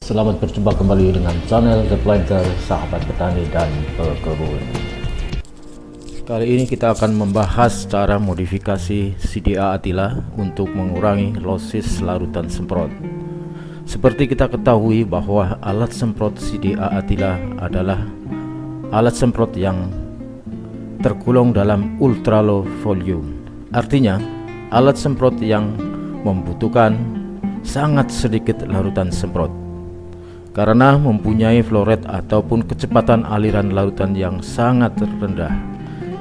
Selamat berjumpa kembali dengan channel The Planter, sahabat petani dan pekebun. Kali ini kita akan membahas cara modifikasi CDA Attila untuk mengurangi losis larutan semprot. Seperti kita ketahui bahwa alat semprot CDA Attila adalah alat semprot yang tergolong dalam ultra low volume. Artinya, alat semprot yang membutuhkan sangat sedikit larutan semprot karena mempunyai flow rate ataupun kecepatan aliran larutan yang sangat rendah,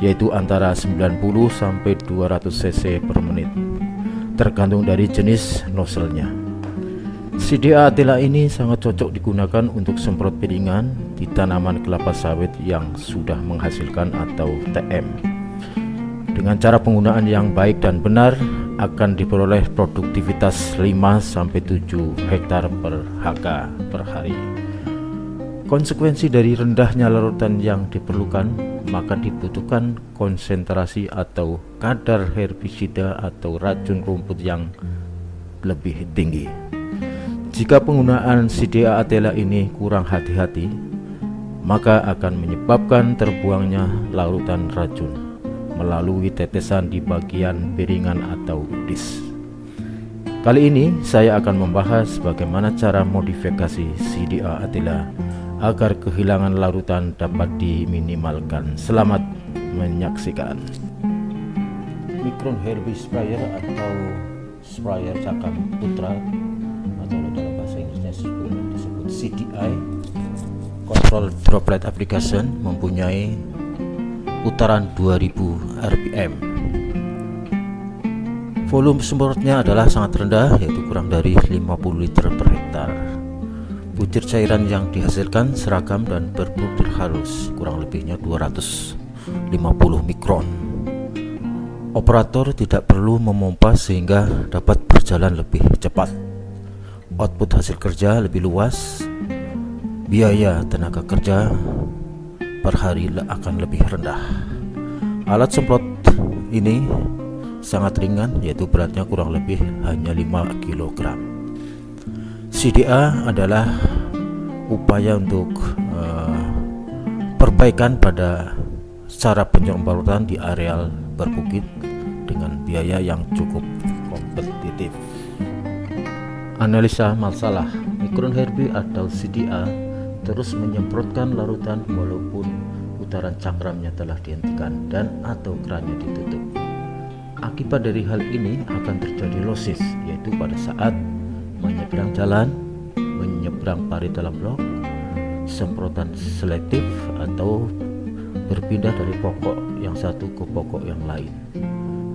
yaitu antara 90 sampai 200 cc per menit, tergantung dari jenis nozzle-nya. CDA Attila ini sangat cocok digunakan untuk semprot piringan di tanaman kelapa sawit yang sudah menghasilkan atau TM. Dengan cara penggunaan yang baik dan benar akan diperoleh produktivitas 5-7 hektar per hektar per hari. Konsekuensi dari rendahnya larutan yang diperlukan, maka dibutuhkan konsentrasi atau kadar herbisida atau racun rumput yang lebih tinggi. Jika penggunaan CDA Attila ini kurang hati-hati, maka akan menyebabkan terbuangnya larutan racun melalui tetesan di bagian piringan atau disk. Kali ini saya akan membahas bagaimana cara modifikasi CDA Attila agar kehilangan larutan dapat diminimalkan. Selamat menyaksikan. Micron Herbicide Sprayer atau sprayer cakram putra atau dalam bahasa Inggrisnya disebut CDI, Control Droplet Application, mempunyai putaran 2000 rpm. Volume semprotnya adalah sangat rendah, yaitu kurang dari 50 liter per hektar. Butir cairan yang dihasilkan seragam dan berbutir halus, kurang lebihnya 250 mikron. Operator tidak perlu memompa sehingga dapat berjalan lebih cepat. Output hasil kerja lebih luas. Biaya tenaga kerja per hari akan lebih rendah. Alat semprot ini sangat ringan, yaitu beratnya kurang lebih hanya 5 kg. CDA adalah upaya untuk perbaikan pada cara penyemprotan di areal berbukit dengan biaya yang cukup kompetitif. Analisa masalah. Micron Herbicide atau CDA terus menyemprotkan larutan walaupun putaran cakramnya telah dihentikan dan atau kerannya ditutup. Akibat dari hal ini akan terjadi losis, yaitu pada saat menyeberang jalan, menyeberang parit dalam blok, semprotan selektif atau berpindah dari pokok yang satu ke pokok yang lain.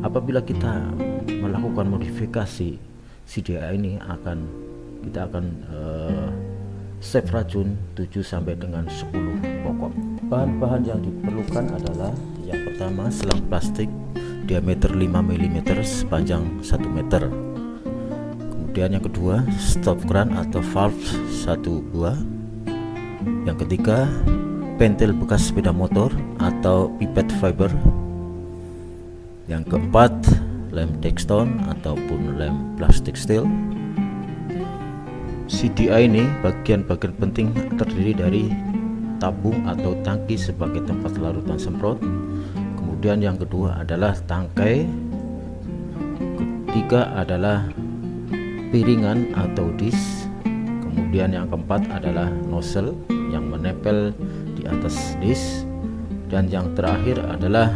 Apabila kita melakukan modifikasi CDA ini, kita akan save racun 7 sampai dengan 10 pokok. Bahan-bahan yang diperlukan adalah yang pertama selang plastik diameter 5 mm sepanjang 1 meter. Kemudian yang kedua stop kran atau valve 1 buah. Yang ketiga pentil bekas sepeda motor atau pipet fiber. Yang keempat lem Dextone ataupun lem plastik steel. CDA ini bagian-bagian penting terdiri dari tabung atau tangki sebagai tempat larutan semprot. Kemudian yang kedua adalah tangkai. Ketiga adalah piringan atau disk. Kemudian yang keempat adalah nozzle yang menempel di atas disk. Dan yang terakhir adalah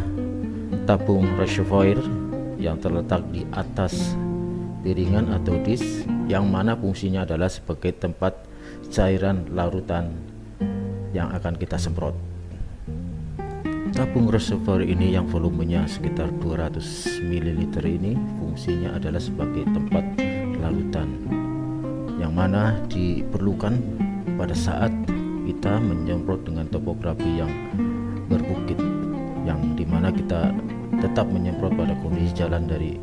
tabung reservoir yang terletak di atas piringan atau disk, yang mana fungsinya adalah sebagai tempat cairan larutan yang akan kita semprot. Tabung reservoir ini yang volumenya sekitar 200 ml ini fungsinya adalah sebagai tempat larutan yang mana diperlukan pada saat kita menyemprot dengan topografi yang berbukit, yang dimana kita tetap menyemprot pada kondisi jalan dari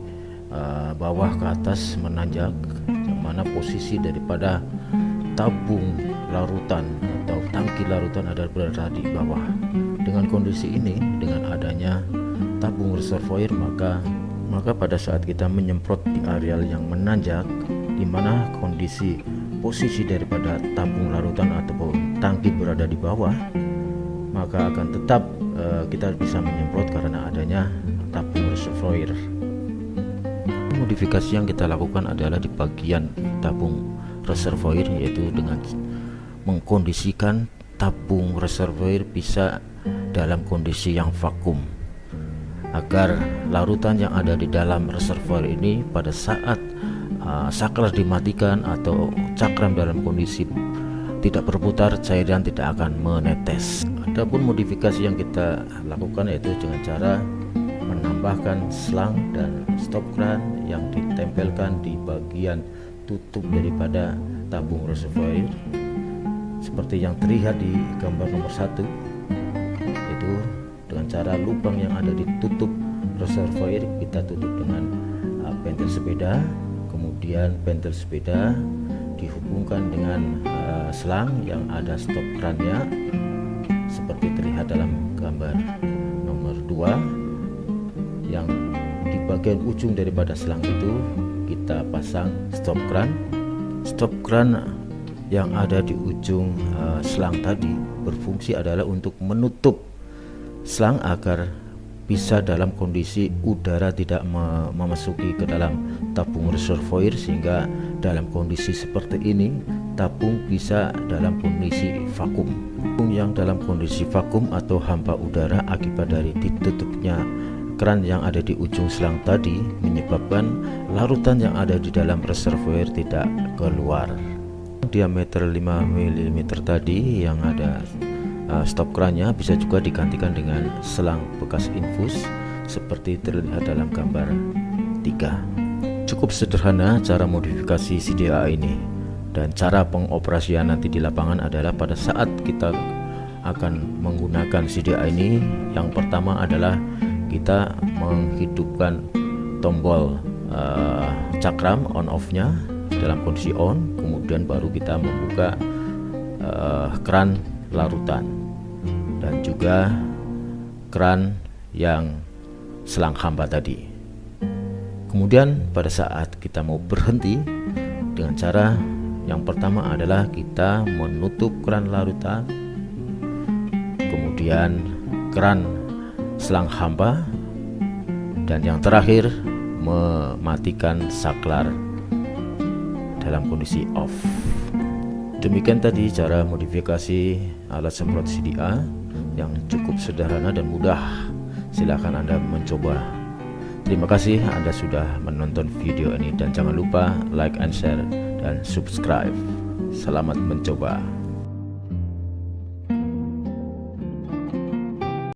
bawah ke atas menanjak, yang mana posisi daripada tabung larutan atau tangki larutan adalah berada di bawah. Dengan kondisi ini, dengan adanya tabung reservoir, maka pada saat kita menyemprot di areal yang menanjak, di mana kondisi posisi daripada tabung larutan ataupun tangki berada di bawah, maka akan tetap kita bisa menyemprot karena adanya tabung reservoir. Modifikasi yang kita lakukan adalah di bagian tabung reservoir, yaitu dengan mengkondisikan tabung reservoir bisa dalam kondisi yang vakum, agar larutan yang ada di dalam reservoir ini pada saat saklar dimatikan atau cakram dalam kondisi tidak berputar, cairan tidak akan menetes. Adapun modifikasi yang kita lakukan yaitu dengan cara menambahkan selang dan stop kran yang ditempelkan di bagian tutup daripada tabung reservoir seperti yang terlihat di gambar nomor 1, itu dengan cara lubang yang ada di tutup reservoir kita tutup dengan pentil sepeda, kemudian pentil sepeda dihubungkan dengan selang yang ada stop krannya seperti terlihat dalam gambar nomor 2, yang di bagian ujung daripada selang itu kita pasang stop kran. Stop kran yang ada di ujung selang tadi berfungsi adalah untuk menutup selang agar bisa dalam kondisi udara tidak memasuki ke dalam tabung reservoir, sehingga dalam kondisi seperti ini tabung bisa dalam kondisi vakum. Tabung yang dalam kondisi vakum atau hampa udara akibat dari ditutupnya keran yang ada di ujung selang tadi menyebabkan larutan yang ada di dalam reservoir tidak keluar. Diameter 5 mm tadi yang ada stop krannya bisa juga digantikan dengan selang bekas infus seperti terlihat dalam gambar 3. Cukup sederhana cara modifikasi CDA ini, dan cara pengoperasian nanti di lapangan adalah pada saat kita akan menggunakan CDA ini, yang pertama adalah kita menghidupkan tombol cakram on off nya dalam kondisi on, kemudian baru kita membuka keran larutan dan juga keran yang selang hampa tadi. Kemudian pada saat kita mau berhenti, dengan cara yang pertama adalah kita menutup keran larutan, kemudian keran selang hampa, dan yang terakhir mematikan saklar dalam kondisi off. Demikian tadi cara modifikasi alat semprot CDA yang cukup sederhana dan mudah. Silahkan Anda mencoba. Terima kasih Anda sudah menonton video ini, dan jangan lupa like and share dan subscribe. Selamat mencoba.